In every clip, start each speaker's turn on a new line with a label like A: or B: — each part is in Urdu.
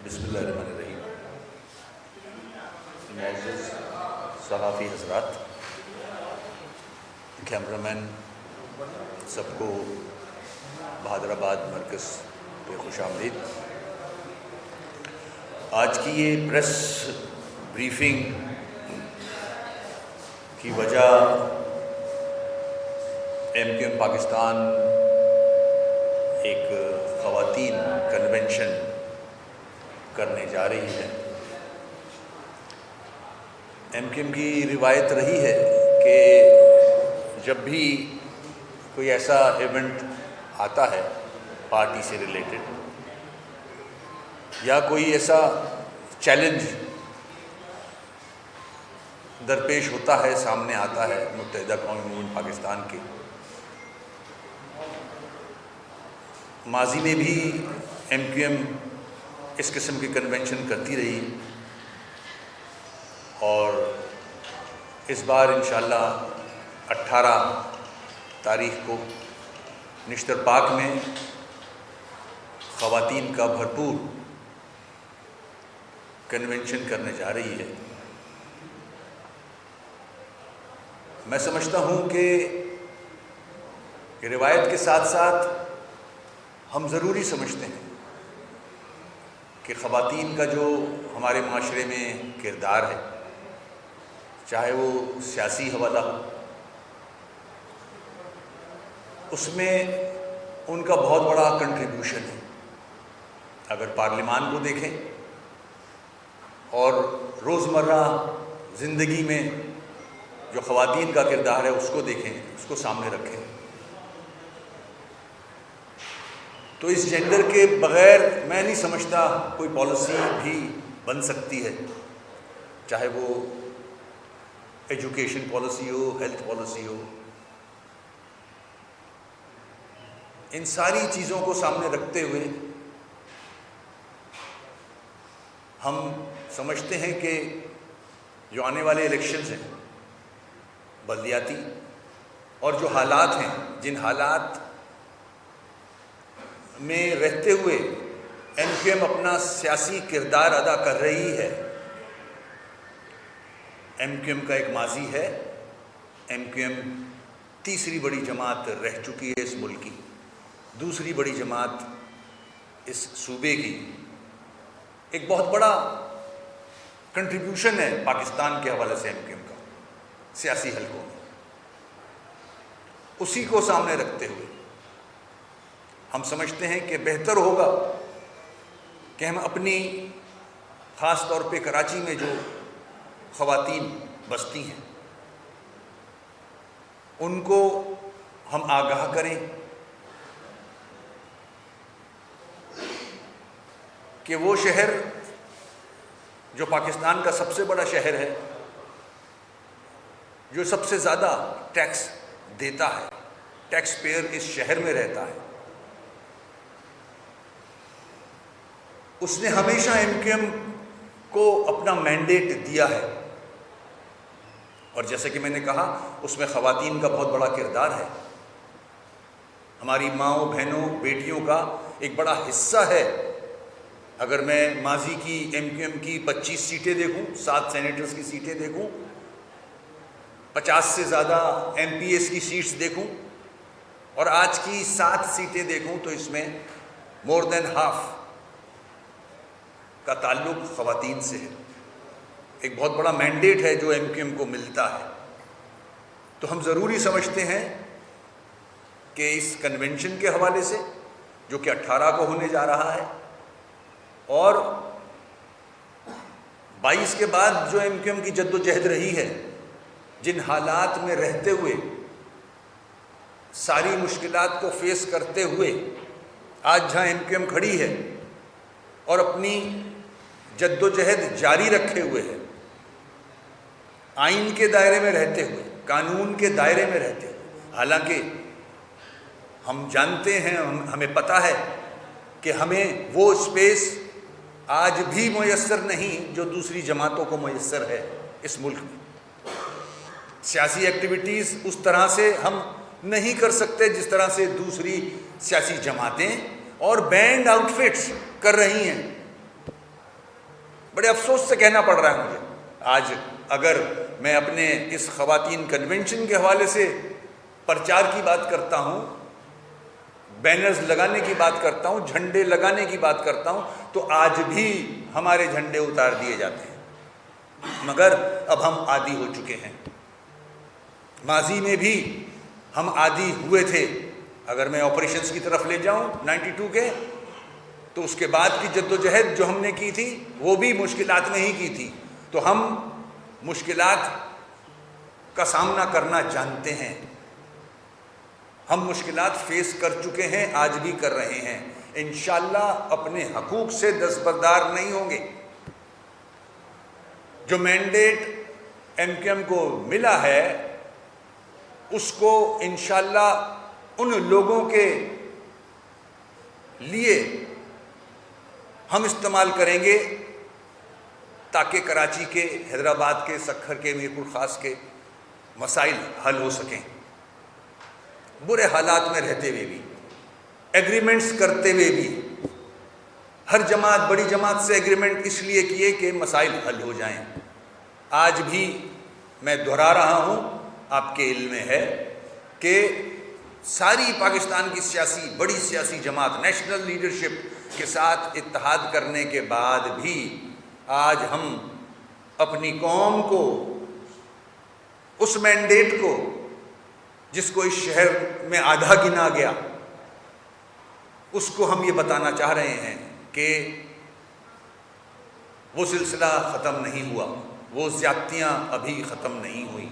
A: بسم اللہ الرحمن الرحیم۔ معزز صحافی حضرات، کیمرہ مین، سب کو بہادر آباد مرکز پہ خوش آمدید۔ آج کی یہ پریس بریفنگ کی وجہ MQM پاکستان ایک خواتین کنونشن کرنے جا رہی ہے۔ MQM کی روایت رہی ہے کہ جب بھی کوئی ایسا ایونٹ آتا ہے پارٹی سے ریلیٹڈ یا کوئی ایسا چیلنج درپیش ہوتا ہے، سامنے آتا ہے متحدہ قومی موومنٹ پاکستان کے، ماضی میں بھی MQM اس قسم کی کنونشن کرتی رہی اور اس بار انشاءاللہ 18 تاریخ کو نشتر پاک میں خواتین کا بھرپور کنونشن کرنے جا رہی ہے۔ میں سمجھتا ہوں کہ روایت کے ساتھ ساتھ ہم ضروری سمجھتے ہیں کہ خواتین کا جو ہمارے معاشرے میں کردار ہے، چاہے وہ سیاسی حوالہ ہو، اس میں ان کا بہت بڑا کنٹریبیوشن ہے۔ اگر پارلیمان کو دیکھیں اور روزمرہ زندگی میں جو خواتین کا کردار ہے اس کو دیکھیں، اس کو سامنے رکھیں، تو اس جینڈر کے بغیر میں نہیں سمجھتا کوئی پالیسی بھی بن سکتی ہے، چاہے وہ ایجوکیشن پالیسی ہو، ہیلتھ پالیسی ہو۔ ان ساری چیزوں کو سامنے رکھتے ہوئے ہم سمجھتے ہیں کہ جو آنے والے الیکشنز ہیں بلدیاتی، اور جو حالات ہیں، جن حالات میں رہتے ہوئے MQM اپنا سیاسی کردار ادا کر رہی ہے۔ MQM کا ایک ماضی ہے، MQM تیسری بڑی جماعت رہ چکی ہے اس ملک کی، دوسری بڑی جماعت اس صوبے کی، ایک بہت بڑا کنٹریبیوشن ہے پاکستان کے حوالے سے MQM کا سیاسی حلقوں میں۔ اسی کو سامنے رکھتے ہوئے ہم سمجھتے ہیں کہ بہتر ہوگا کہ ہم اپنی، خاص طور پہ کراچی میں جو خواتین بستی ہیں، ان کو ہم آگاہ کریں کہ وہ شہر جو پاکستان کا سب سے بڑا شہر ہے، جو سب سے زیادہ ٹیکس دیتا ہے، ٹیکس پیئر اس شہر میں رہتا ہے، اس نے ہمیشہ MQM کو اپنا مینڈیٹ دیا ہے، اور جیسے کہ میں نے کہا اس میں خواتین کا بہت بڑا کردار ہے، ہماری ماؤں، بہنوں، بیٹیوں کا ایک بڑا حصہ ہے۔ اگر میں ماضی کی MQM کی 25 سیٹیں دیکھوں، 7 سینیٹرز کی سیٹیں دیکھوں، 50 سے زیادہ MPs کی سیٹس دیکھوں، اور آج کی 7 سیٹیں دیکھوں، تو اس میں مور دین ہاف کا تعلق خواتین سے ہے۔ ایک بہت بڑا مینڈیٹ ہے جو MQM کو ملتا ہے۔ تو ہم ضروری سمجھتے ہیں کہ اس کنونشن کے حوالے سے، جو کہ 18 کو ہونے جا رہا ہے، اور 22 کے بعد جو MQM کی جد و جہد رہی ہے، جن حالات میں رہتے ہوئے، ساری مشکلات کو فیس کرتے ہوئے آج جہاں MQM کھڑی ہے اور اپنی جد و جہد جاری رکھے ہوئے ہے، آئین کے دائرے میں رہتے ہوئے، قانون کے دائرے میں رہتے ہوئے، حالانکہ ہم جانتے ہیں، ہمیں پتہ ہے کہ ہمیں وہ سپیس آج بھی میسر نہیں جو دوسری جماعتوں کو میسر ہے اس ملک میں۔ سیاسی ایکٹیویٹیز اس طرح سے ہم نہیں کر سکتے جس طرح سے دوسری سیاسی جماعتیں اور بینڈ آؤٹ فٹس کر رہی ہیں۔ بڑے افسوس سے کہنا پڑ رہا ہے مجھے آج، اگر میں اپنے اس خواتین کنونشن کے حوالے سے پرچار کی بات کرتا ہوں، بینرز لگانے کی بات کرتا ہوں، جھنڈے لگانے کی بات کرتا ہوں، تو آج بھی ہمارے جھنڈے اتار دیے جاتے ہیں، مگر اب ہم عادی ہو چکے ہیں۔ ماضی میں بھی ہم عادی ہوئے تھے۔ اگر میں آپریشنز کی طرف لے جاؤں 92 کے، تو اس کے بعد کی جد و جہد جو ہم نے کی تھی وہ بھی مشکلات میں ہی کی تھی، تو ہم مشکلات کا سامنا کرنا جانتے ہیں، ہم مشکلات فیس کر چکے ہیں، آج بھی کر رہے ہیں، انشاءاللہ اپنے حقوق سے دستبردار نہیں ہوں گے۔ جو مینڈیٹ ایم کیو ایم کو ملا ہے اس کو انشاءاللہ ان لوگوں کے لیے ہم استعمال کریں گے تاکہ کراچی کے، حیدرآباد کے، سکھر کے، میر پور خاص کے مسائل حل ہو سکیں۔ برے حالات میں رہتے ہوئے بھی، ایگریمنٹس کرتے ہوئے بھی، ہر جماعت بڑی جماعت سے ایگریمنٹ اس لیے کیے کہ مسائل حل ہو جائیں۔ آج بھی میں دہرا رہا ہوں، آپ کے علم میں ہے کہ ساری پاکستان کی بڑی سیاسی جماعت نیشنل لیڈرشپ کے ساتھ اتحاد کرنے کے بعد بھی آج ہم اپنی قوم کو، اس مینڈیٹ کو جس کو اس شہر میں آدھا گنا گیا، اس کو ہم یہ بتانا چاہ رہے ہیں کہ وہ سلسلہ ختم نہیں ہوا، وہ زیادتیاں ابھی ختم نہیں ہوئیں،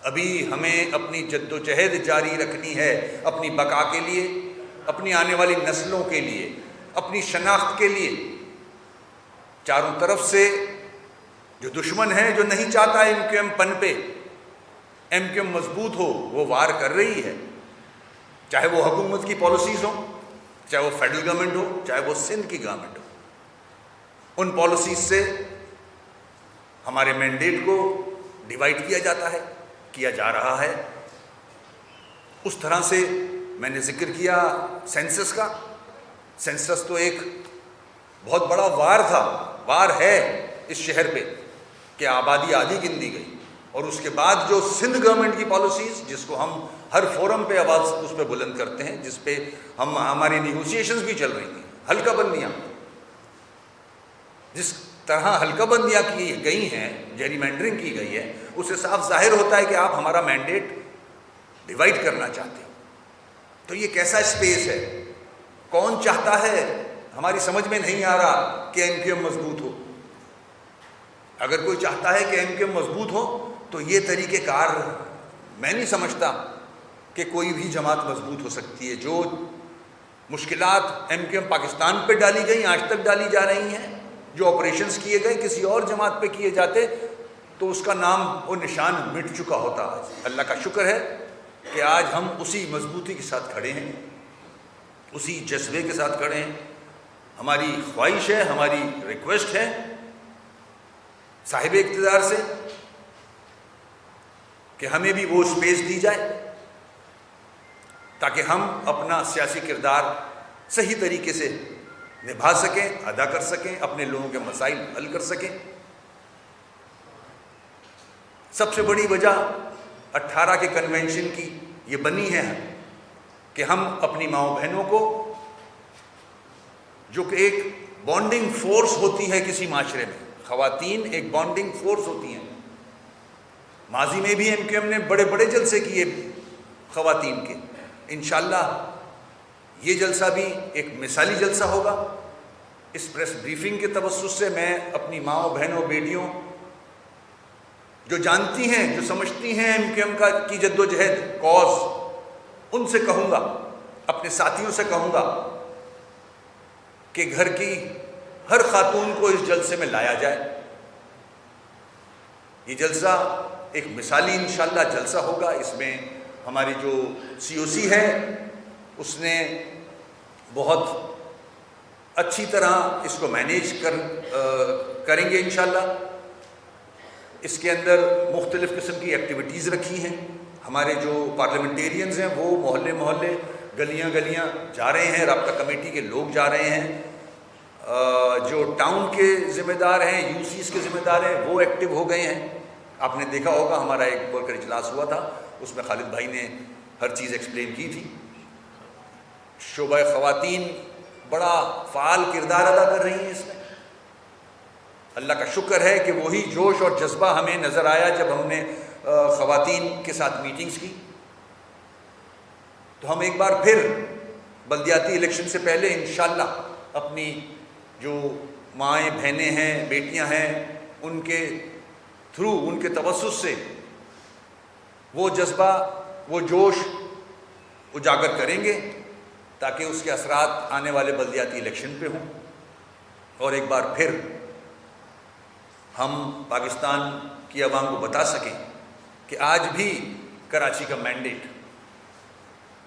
A: ابھی ہمیں اپنی جد و جہد جاری رکھنی ہے، اپنی بقا کے لیے، اپنی آنے والی نسلوں کے لیے، اپنی شناخت کے لیے۔ چاروں طرف سے جو دشمن ہے، جو نہیں چاہتا ایم کیو ایم پن پہ، ایم کیو ایم مضبوط ہو، وہ وار کر رہی ہے، چاہے وہ حکومت کی پالیسیز ہوں، چاہے وہ فیڈرل گورنمنٹ ہو، چاہے وہ سندھ کی گورنمنٹ ہو۔ ان پالیسیز سے ہمارے مینڈیٹ کو ڈیوائیڈ کیا جاتا ہے، کیا جا رہا ہے۔ اس طرح سے میں نے ذکر کیا سینسس کا۔ سینسس تو ایک بہت بڑا وار ہے اس شہر پہ کہ آبادی آدھی گن دی گئی، اور اس کے بعد جو سندھ گورنمنٹ کی پالیسیز، جس کو ہم ہر فورم پہ آواز اس پہ بلند کرتے ہیں، جس پہ ہماری نیگوشیشنز بھی چل رہی تھیں، حلقہ بندیاں، جس طرح حلقہ بندیاں کی گئی ہیں، جیری مینڈرنگ کی گئی ہے، اس سے صاف ظاہر ہوتا ہے کہ آپ ہمارا مینڈیٹ ڈیوائیڈ کرنا چاہتے ہیں۔ تو یہ کیسا اسپیس ہے؟ کون چاہتا ہے؟ ہماری سمجھ میں نہیں آ رہا کہ ایم کیو ایم مضبوط ہو۔ اگر کوئی چاہتا ہے کہ ایم کیو ایم مضبوط ہو تو یہ طریقہ کار میں نہیں سمجھتا کہ کوئی بھی جماعت مضبوط ہو سکتی ہے۔ جو مشکلات ایم کیو ایم پاکستان پہ ڈالی گئی، آج تک ڈالی جا رہی ہیں، جو آپریشنز کیے گئے کسی اور جماعت پہ کیے جاتے تو اس کا نام و نشان مٹ چکا ہوتا۔ اللہ کا شکر ہے کہ آج ہم اسی مضبوطی کے ساتھ کھڑے ہیں، اسی جذبے کے ساتھ کھڑے ہیں۔ ہماری خواہش ہے، ہماری ریکویسٹ ہے صاحب اقتدار سے کہ ہمیں بھی وہ اسپیس دی جائے تاکہ ہم اپنا سیاسی کردار صحیح طریقے سے نبھا سکیں، ادا کر سکیں، اپنے لوگوں کے مسائل حل کر سکیں۔ سب سے بڑی وجہ 18 کے کنونشن کی یہ بنی ہے کہ ہم اپنی ماؤں بہنوں کو، جو کہ ایک بانڈنگ فورس ہوتی ہے کسی معاشرے میں، خواتین ایک بانڈنگ فورس ہوتی ہیں۔ ماضی میں بھی ایم کیو ایم نے بڑے بڑے جلسے کیے خواتین کے، انشاءاللہ یہ جلسہ بھی ایک مثالی جلسہ ہوگا۔ اس پریس بریفنگ کے توسط سے میں اپنی ماؤں بہنوں بیٹیوں جو جانتی ہیں، جو سمجھتی ہیں ایم کیو ایم کی جد و جہد کاز، ان سے کہوں گا، اپنے ساتھیوں سے کہوں گا کہ گھر کی ہر خاتون کو اس جلسے میں لایا جائے۔ یہ جلسہ ایک مثالی انشاءاللہ جلسہ ہوگا۔ اس میں ہماری جو سی او سی ہے اس نے بہت اچھی طرح اس کو مینیج کریں گے انشاءاللہ۔ اس کے اندر مختلف قسم کی ایکٹیویٹیز رکھی ہیں۔ ہمارے جو پارلیمنٹیرینز ہیں وہ محلے محلے، گلیاں گلیاں جا رہے ہیں، رابطہ کمیٹی کے لوگ جا رہے ہیں، جو ٹاؤن کے ذمہ دار ہیں، یو سیز کے ذمہ دار ہیں، وہ ایکٹیو ہو گئے ہیں. آپ نے دیکھا ہوگا ہمارا ایک ورکر اجلاس ہوا تھا، اس میں خالد بھائی نے ہر چیز ایکسپلین کی تھی. شعبہ خواتین بڑا فعال کردار ادا کر رہی ہیں اس میں. اللہ کا شکر ہے کہ وہی جوش اور جذبہ ہمیں نظر آیا جب ہم نے خواتین کے ساتھ میٹنگز کی. تو ہم ایک بار پھر بلدیاتی الیکشن سے پہلے انشاءاللہ اپنی جو مائیں بہنیں ہیں، بیٹیاں ہیں، ان کے تھرو، ان کے توسط سے وہ جذبہ، وہ جوش اجاگر کریں گے تاکہ اس کے اثرات آنے والے بلدیاتی الیکشن پہ ہوں. اور ایک بار پھر ہم پاکستان کی عوام کو بتا سکیں کہ آج بھی کراچی کا مینڈیٹ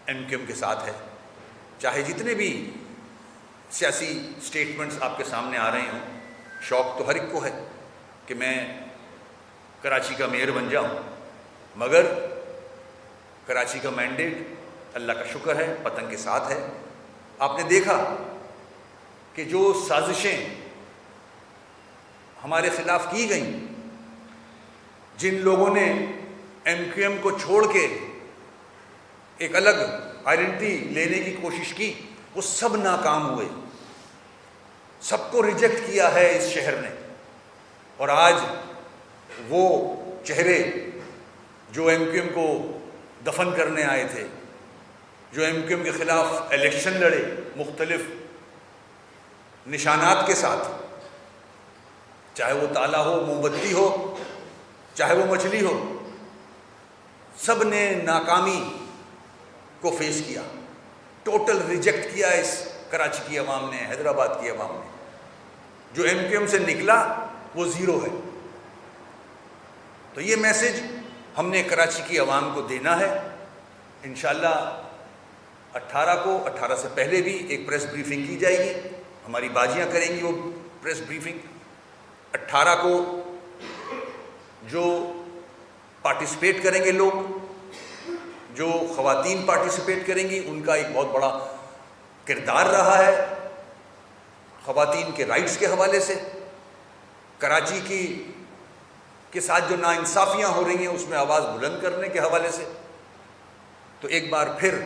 A: ایم کیو ایم کے ساتھ ہے. چاہے جتنے بھی سیاسی سٹیٹمنٹس آپ کے سامنے آ رہے ہوں، شوق تو ہر ایک کو ہے کہ میں کراچی کا میئر بن جاؤں، مگر کراچی کا مینڈیٹ اللہ کا شکر ہے پتنگ کے ساتھ ہے. آپ نے دیکھا کہ جو سازشیں ہمارے خلاف کی گئیں، جن لوگوں نے ایم کیو ایم کو چھوڑ کے ایک الگ آئیڈینٹی لینے کی کوشش کی، وہ سب ناکام ہوئے. سب کو ریجیکٹ کیا ہے اس شہر نے. اور آج وہ چہرے جو ایم کیو ایم کو دفن کرنے آئے تھے، جو ایم کیو ایم کے خلاف الیکشن لڑے مختلف نشانات کے ساتھ، چاہے وہ تالا ہو، موم بتی ہو، چاہے وہ مچھلی ہو، سب نے ناکامی کو فیس کیا. ٹوٹل ریجیکٹ کیا اس کراچی کی عوام نے، حیدرآباد کی عوام نے. جو ایم کیو ایم سے نکلا وہ زیرو ہے. تو یہ میسج ہم نے کراچی کی عوام کو دینا ہے. انشاءاللہ 18 سے پہلے بھی ایک پریس بریفنگ کی جائے گی، ہماری باجیاں کریں گی وہ پریس بریفنگ. 18 کو جو پارٹیسپیٹ کریں گے لوگ، جو خواتین پارٹیسپیٹ کریں گی، ان کا ایک بہت بڑا کردار رہا ہے خواتین کے رائٹس کے حوالے سے. کراچی کے ساتھ جو ناانصافیاں ہو رہی ہیں اس میں آواز بلند کرنے کے حوالے سے. تو ایک بار پھر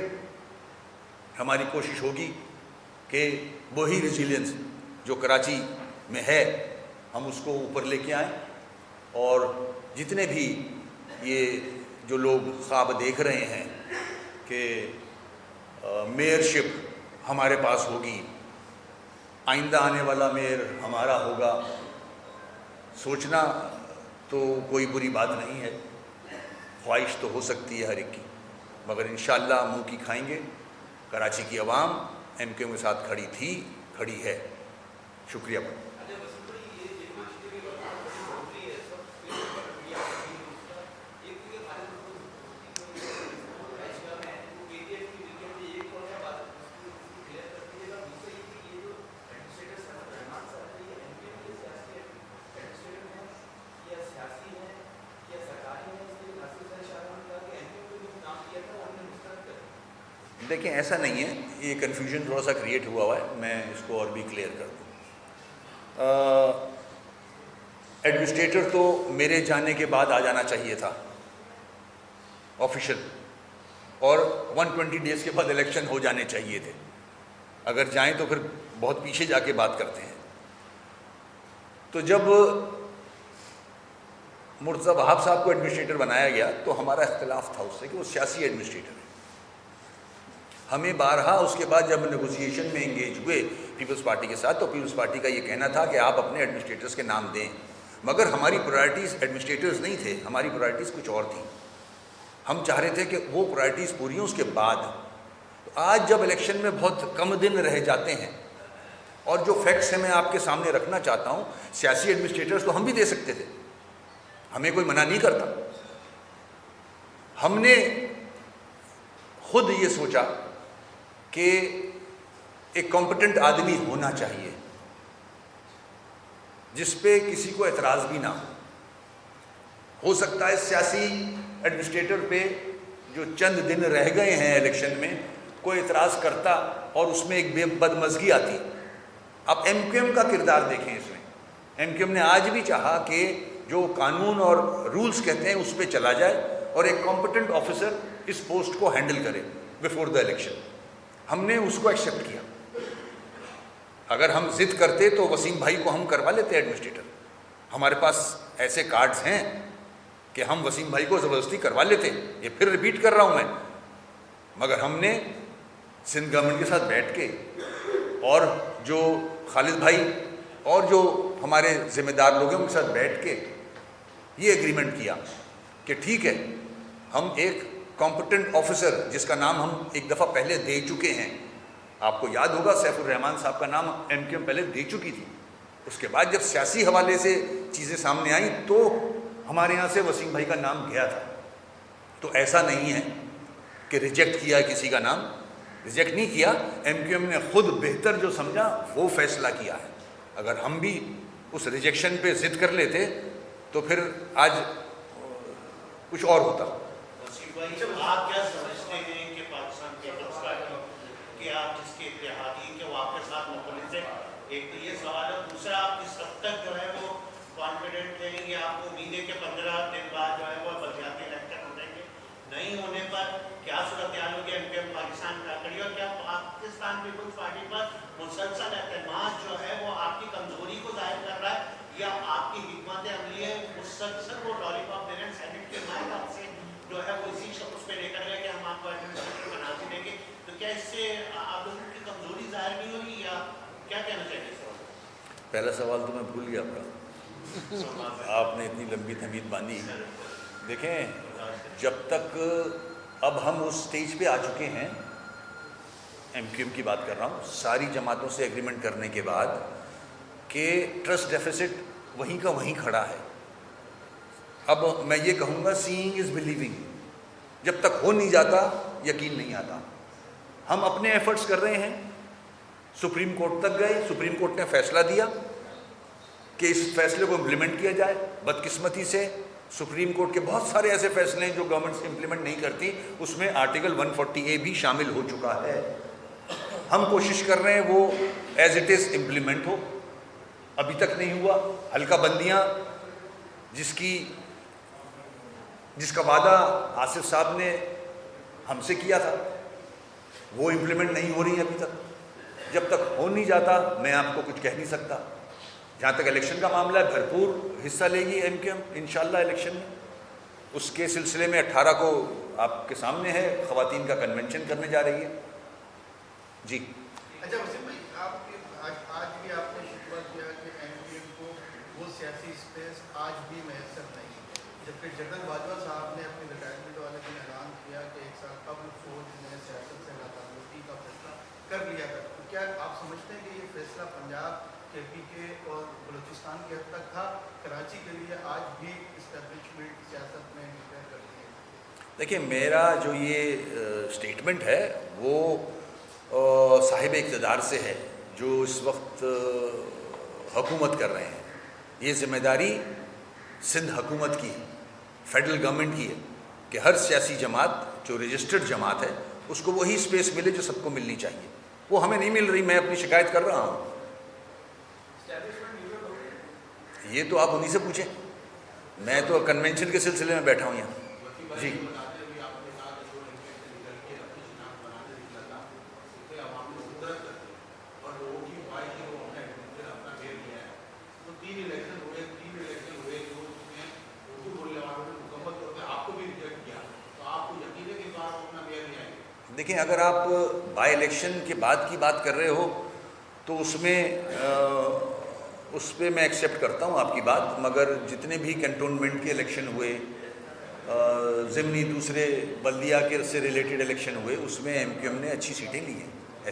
A: ہماری کوشش ہوگی کہ وہی ریزیلینس جو کراچی میں ہے ہم اس کو اوپر لے کے آئیں. اور جتنے بھی یہ جو لوگ خواب دیکھ رہے ہیں کہ میئرشپ ہمارے پاس ہوگی، آئندہ آنے والا میئر ہمارا ہوگا، سوچنا تو کوئی بری بات نہیں ہے، خواہش تو ہو سکتی ہے ہر ایک کی، مگر انشاءاللہ منہ کی کھائیں گے. کراچی کی عوام ایم کیو ایم کے ساتھ کھڑی تھی، کھڑی ہے. شکریہ. دیکھیں ایسا نہیں ہے، یہ کنفیوژن تھوڑا سا کریٹ ہوا ہے، میں اس کو اور بھی کلیئر کر دوں. ایڈمنسٹریٹر تو میرے جانے کے بعد آ جانا چاہیے تھا آفیشل، اور 120 ڈیز کے بعد الیکشن ہو جانے چاہیے تھے. اگر جائیں تو پھر بہت پیچھے جا کے بات کرتے ہیں. تو جب مرتضیٰ وہاب صاحب کو ایڈمنسٹریٹر بنایا گیا تو ہمارا اختلاف تھا اس سے کہ وہ سیاسی ایڈمنسٹریٹر ہے. ہمیں بارہا اس کے بعد جب نیگوسیشن میں انگیج ہوئے پیپلز پارٹی کے ساتھ، تو پیپلز پارٹی کا یہ کہنا تھا کہ آپ اپنے ایڈمنسٹریٹرز کے نام دیں، مگر ہماری پرائرٹیز ایڈمنسٹریٹرز نہیں تھے، ہماری پرائرٹیز کچھ اور تھیں. ہم چاہ رہے تھے کہ وہ پرائرٹیز پوری ہوں اس کے بعد. تو آج جب الیکشن میں بہت کم دن رہ جاتے ہیں، اور جو فیکٹس ہیں میں آپ کے سامنے رکھنا چاہتا ہوں، سیاسی ایڈمنسٹریٹرز تو ہم بھی دے سکتے تھے، ہمیں کوئی منع نہیں کرتا. ہم نے خود یہ سوچا کہ ایک کمپٹنٹ آدمی ہونا چاہیے جس پہ کسی کو اعتراض بھی نہ ہو سکتا ہے سیاسی ایڈمنسٹریٹر پہ جو چند دن رہ گئے ہیں الیکشن میں کوئی اعتراض کرتا اور اس میں ایک بدمزگی آتی، آپ ایم کیو ایم کا کردار دیکھیں اس میں. ایم کیو ایم نے آج بھی چاہا کہ جو قانون اور رولز کہتے ہیں اس پہ چلا جائے اور ایک کمپٹنٹ آفیسر اس پوسٹ کو ہینڈل کرے بیفور دا الیکشن. ہم نے اس کو ایکسیپٹ کیا. اگر ہم ضد کرتے تو وسیم بھائی کو ہم کروا لیتے ایڈمنسٹریٹر. ہمارے پاس ایسے کارڈز ہیں کہ ہم وسیم بھائی کو زبردستی کروا لیتے. یہ پھر ریپیٹ کر رہا ہوں میں. مگر ہم نے سندھ گورنمنٹ کے ساتھ بیٹھ کے اور جو خالد بھائی اور جو ہمارے ذمہ دار لوگ ہیں ان کے ساتھ بیٹھ کے یہ ایگریمنٹ کیا کہ ٹھیک ہے ہم ایک کمپٹنٹ آفیسر جس کا نام ہم ایک دفعہ پہلے دے چکے ہیں. آپ کو یاد ہوگا سیف الرحمان صاحب کا نام ایم کیو ایم پہلے دے چکی تھی. اس کے بعد جب سیاسی حوالے سے چیزیں سامنے آئیں تو ہمارے یہاں سے وسیم بھائی کا نام گیا تھا. تو ایسا نہیں ہے کہ ریجیکٹ کیا ہے کسی کا نام. ریجیکٹ نہیں کیا. ایم کیو ایم نے خود بہتر جو سمجھا وہ فیصلہ کیا ہے. اگر ہم بھی اس ریجیکشن پہ ضد کر لیتے تو پھر آج کچھ اور ہوتا.
B: آپ کیا سمجھتے ہیں کہ پاکستان پیپلز پارٹی کہ آپ جس کے اتحادی کے وہ آپ کے ساتھ مخلص ہیں؟ ایک تو یہ سوال ہے. دوسرا آپ کس حد تک جو ہے وہ کانفیڈنٹ ہیں یا آپ کو امید ہے کہ 15 دن بعد جو ہے وہ بلدیاتی الیکشن ہو جائیں گے؟ نہیں ہونے پر کیا صورتحال ہوگی ایم کیو ایم پاکستان کا کڑی؟ اور کیا پاکستان پیپلز پارٹی پر مسلسل اعتماد جو ہے وہ آپ کی کمزوری کو ظاہر کر رہا ہے یا آپ کی حکمت عملی ہے مسلسل وہ لالی پاپ دے رہے ہیں سینٹ کے مائک آپ سے جو ہے وہ اسی شخص پہ لے کر گئے کہ ہم آپ کو ایڈمنسٹریٹر بنا کے دیں گے؟ تو کیا اس سے آپ لوگوں کی کمزوری ظاہر نہیں ہوگی یا کیا کہنا چاہیے اس وقت؟
A: پہلا سوال تو میں بھول گیا اپنا. آپ نے اتنی لمبی تمہید باندھی. دیکھیں جب تک اب ہم اس سٹیج پہ آ چکے ہیں, ایم کیو ایم کی بات کر رہا ہوں, ساری جماعتوں سے ایگریمنٹ کرنے کے بعد کہ ٹرسٹ ڈیفیسٹ وہیں کا وہیں کھڑا ہے. اب میں یہ کہوں گا سینگ از بلیونگ. جب تک ہو نہیں جاتا یقین نہیں آتا. ہم اپنے ایفرٹس کر رہے ہیں. سپریم کورٹ تک گئے, سپریم کورٹ نے فیصلہ دیا کہ اس فیصلے کو امپلیمنٹ کیا جائے. بدقسمتی سے سپریم کورٹ کے بہت سارے ایسے فیصلے ہیں جو گورنمنٹ امپلیمنٹ نہیں کرتی. اس میں آرٹیکل 140A بھی شامل ہو چکا ہے. ہم کوشش کر رہے ہیں وہ ایز اٹ از امپلیمنٹ ہو. ابھی تک نہیں ہوا. حلقہ بندیاں جس کا وعدہ آصف صاحب نے ہم سے کیا تھا وہ امپلیمنٹ نہیں ہو رہی ہے ابھی تک. جب تک ہو نہیں جاتا میں آپ کو کچھ کہہ نہیں سکتا. جہاں تک الیکشن کا معاملہ ہے بھرپور حصہ لے گی ایم کیو ایم انشاءاللہ الیکشن میں. اس کے سلسلے میں 18 کو آپ کے سامنے ہے خواتین کا کنونشن کرنے جا رہی ہے. جی
C: اچھا وسیم بھائی, آج بھی آپ نے شکوہ کیا کہ ایم کیو ایم کو وہ سیاسی اسپیس آج بھی میسر نہیں, جبکہ جنرل باجوہ صاحب نے اپنی ریٹائرمنٹ والے دن اعلان کیا کہ 1 سال قبل فوج نے سیاست سے لاتعلقی کا فیصلہ کر لیا تھا. تو کیا آپ سمجھتے ہیں کہ یہ فیصلہ پنجاب KPK اور بلوچستان کی حد تک تھا, کراچی کے لیے آج بھی اسٹیبلشمنٹ سیاست میں انٹرفیئر کرتی ہے؟
A: دیکھیں میرا جو یہ اسٹیٹمنٹ ہے وہ صاحب اقتدار سے ہے جو اس وقت حکومت کر رہے ہیں. یہ ذمہ داری سندھ حکومت کی ہے, فیڈرل گورنمنٹ کی ہے کہ ہر سیاسی جماعت جو رجسٹرڈ جماعت ہے اس کو وہی اسپیس ملے جو سب کو ملنی چاہیے. وہ ہمیں نہیں مل رہی. میں اپنی شکایت کر رہا ہوں. یہ تو آپ انہی سے پوچھیں. میں تو کنونشن کے سلسلے میں بیٹھا ہوں یہاں. جی دیکھیں اگر آپ بائی الیکشن کے بعد کی بات کر رہے ہو تو اس پہ میں ایکسیپٹ کرتا ہوں آپ کی بات. مگر جتنے بھی کنٹونمنٹ کے الیکشن ہوئے, ضمنی دوسرے بلدیہ کے سے ریلیٹڈ الیکشن ہوئے, اس میں ایم کیو ایم نے اچھی سیٹیں لی ہیں.